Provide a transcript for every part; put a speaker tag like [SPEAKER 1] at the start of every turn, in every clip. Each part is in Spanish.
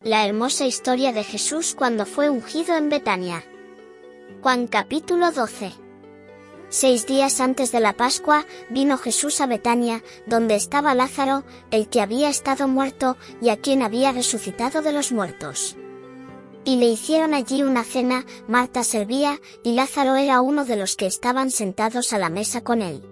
[SPEAKER 1] La hermosa historia de Jesús cuando fue ungido en Betania. Juan capítulo 12. 6 días antes de la Pascua, vino Jesús a Betania, donde estaba Lázaro, el que había estado muerto, y a quien había resucitado de los muertos. Y le hicieron allí una cena, Marta servía, y Lázaro era uno de los que estaban sentados a la mesa con él.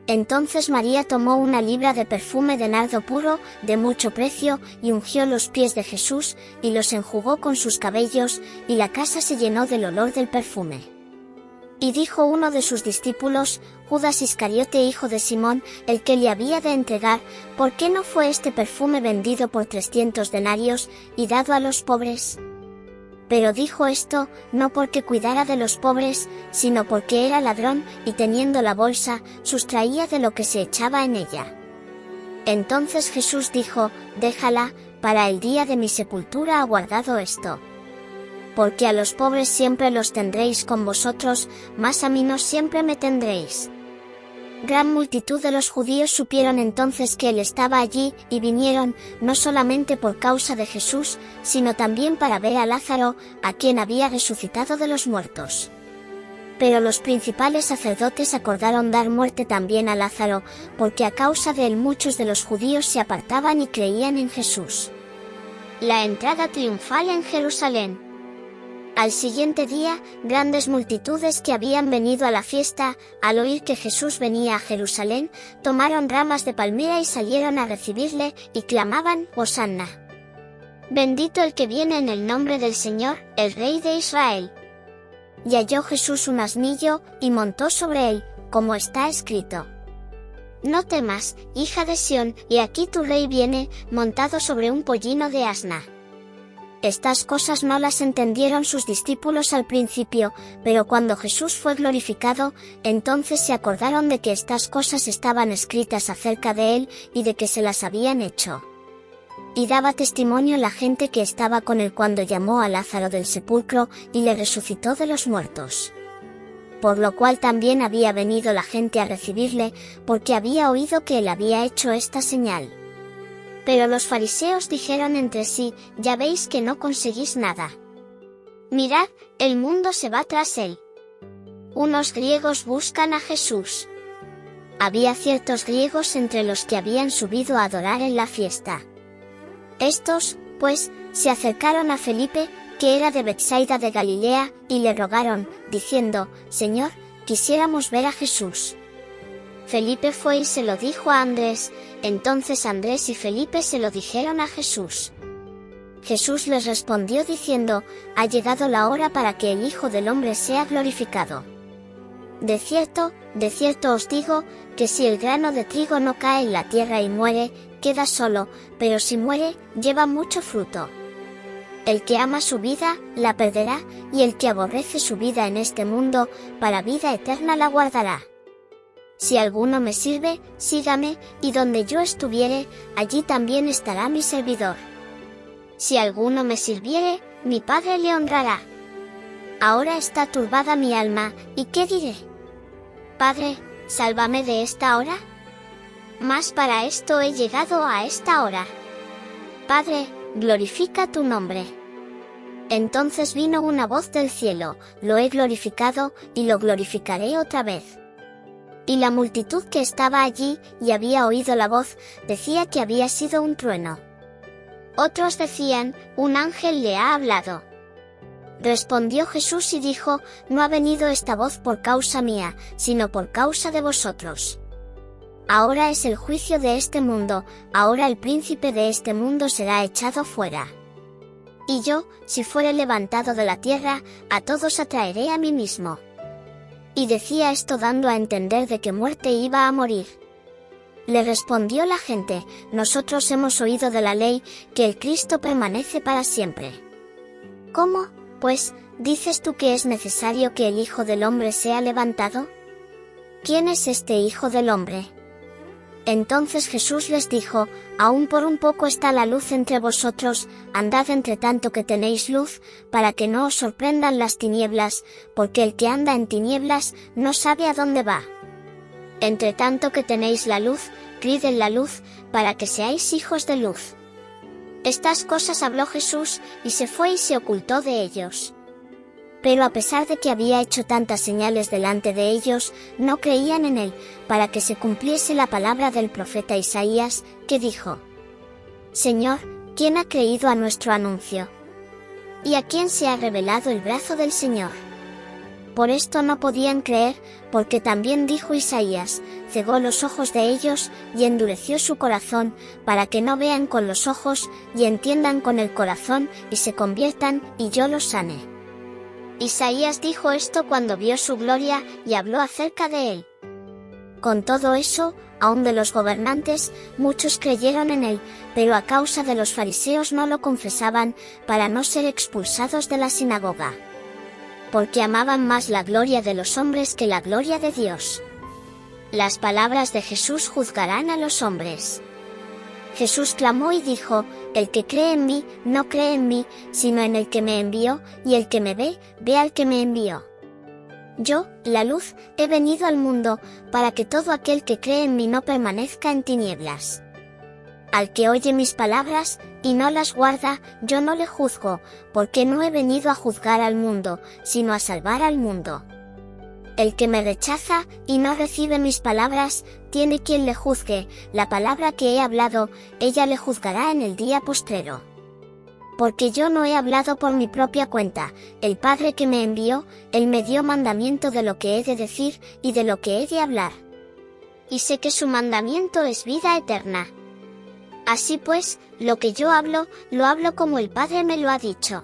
[SPEAKER 1] Entonces María tomó una libra de perfume de nardo puro, de mucho precio, y ungió los pies de Jesús, y los enjugó con sus cabellos, y la casa se llenó del olor del perfume. Y dijo uno de sus discípulos, Judas Iscariote hijo de Simón, el que le había de entregar, ¿por qué no fue este perfume vendido por 300 denarios, y dado a los pobres? Pero dijo esto, no porque cuidara de los pobres, sino porque era ladrón, y teniendo la bolsa, sustraía de lo que se echaba en ella. Entonces Jesús dijo, déjala, para el día de mi sepultura ha guardado esto. Porque a los pobres siempre los tendréis con vosotros, mas a mí no siempre me tendréis. Gran multitud de los judíos supieron entonces que él estaba allí, y vinieron, no solamente por causa de Jesús, sino también para ver a Lázaro, a quien había resucitado de los muertos. Pero los principales sacerdotes acordaron dar muerte también a Lázaro, porque a causa de él muchos de los judíos se apartaban y creían en Jesús. La entrada triunfal en Jerusalén. Al siguiente día, grandes multitudes que habían venido a la fiesta, al oír que Jesús venía a Jerusalén, tomaron ramas de palmera y salieron a recibirle, y clamaban, Hosanna. Bendito el que viene en el nombre del Señor, el Rey de Israel. Y halló Jesús un asnillo, y montó sobre él, como está escrito. No temas, hija de Sión, y aquí tu rey viene, montado sobre un pollino de asna. Estas cosas no las entendieron sus discípulos al principio, pero cuando Jesús fue glorificado, entonces se acordaron de que estas cosas estaban escritas acerca de él, y de que se las habían hecho. Y daba testimonio la gente que estaba con él cuando llamó a Lázaro del sepulcro, y le resucitó de los muertos. Por lo cual también había venido la gente a recibirle, porque había oído que él había hecho esta señal. Pero los fariseos dijeron entre sí, ya veis que no conseguís nada. Mirad, el mundo se va tras él. Unos griegos buscan a Jesús. Había ciertos griegos entre los que habían subido a adorar en la fiesta. Estos, pues, se acercaron a Felipe, que era de Betsaida de Galilea, y le rogaron, diciendo, Señor, quisiéramos ver a Jesús. Felipe fue y se lo dijo a Andrés, entonces Andrés y Felipe se lo dijeron a Jesús. Jesús les respondió diciendo, ha llegado la hora para que el Hijo del Hombre sea glorificado. De cierto os digo, que si el grano de trigo no cae en la tierra y muere, queda solo, pero si muere, lleva mucho fruto. El que ama su vida, la perderá, y el que aborrece su vida en este mundo, para vida eterna la guardará. Si alguno me sirve, sígame, y donde yo estuviere, allí también estará mi servidor. Si alguno me sirviere, mi Padre le honrará. Ahora está turbada mi alma, ¿y qué diré? Padre, sálvame de esta hora. Mas para esto he llegado a esta hora. Padre, glorifica tu nombre. Entonces vino una voz del cielo, lo he glorificado, y lo glorificaré otra vez. Y la multitud que estaba allí, y había oído la voz, decía que había sido un trueno. Otros decían, un ángel le ha hablado. Respondió Jesús y dijo, no ha venido esta voz por causa mía, sino por causa de vosotros. Ahora es el juicio de este mundo, ahora el príncipe de este mundo será echado fuera. Y yo, si fuere levantado de la tierra, a todos atraeré a mí mismo. Y decía esto dando a entender de qué muerte iba a morir. Le respondió la gente, nosotros hemos oído de la ley, que el Cristo permanece para siempre. ¿Cómo, pues, dices tú que es necesario que el Hijo del Hombre sea levantado? ¿Quién es este Hijo del Hombre? Entonces Jesús les dijo, aún por un poco está la luz entre vosotros, andad entre tanto que tenéis luz, para que no os sorprendan las tinieblas, porque el que anda en tinieblas, no sabe a dónde va. Entre tanto que tenéis la luz, crid en la luz, para que seáis hijos de luz. Estas cosas habló Jesús, y se fue y se ocultó de ellos. Pero a pesar de que había hecho tantas señales delante de ellos, no creían en él, para que se cumpliese la palabra del profeta Isaías, que dijo: Señor, ¿quién ha creído a nuestro anuncio? ¿Y a quién se ha revelado el brazo del Señor? Por esto no podían creer, porque también dijo Isaías: cegó los ojos de ellos, y endureció su corazón, para que no vean con los ojos, y entiendan con el corazón, y se conviertan, y yo los sane. Isaías dijo esto cuando vio su gloria, y habló acerca de él. Con todo eso, aun de los gobernantes, muchos creyeron en él, pero a causa de los fariseos no lo confesaban, para no ser expulsados de la sinagoga. Porque amaban más la gloria de los hombres que la gloria de Dios. Las palabras de Jesús juzgarán a los hombres. Jesús clamó y dijo: el que cree en mí, no cree en mí, sino en el que me envió, y el que me ve, ve al que me envió. Yo, la luz, he venido al mundo, para que todo aquel que cree en mí no permanezca en tinieblas. Al que oye mis palabras, y no las guarda, yo no le juzgo, porque no he venido a juzgar al mundo, sino a salvar al mundo. El que me rechaza, y no recibe mis palabras, tiene quien le juzgue, la palabra que he hablado, ella le juzgará en el día postrero. Porque yo no he hablado por mi propia cuenta, el Padre que me envió, él me dio mandamiento de lo que he de decir, y de lo que he de hablar. Y sé que su mandamiento es vida eterna. Así pues, lo que yo hablo, lo hablo como el Padre me lo ha dicho.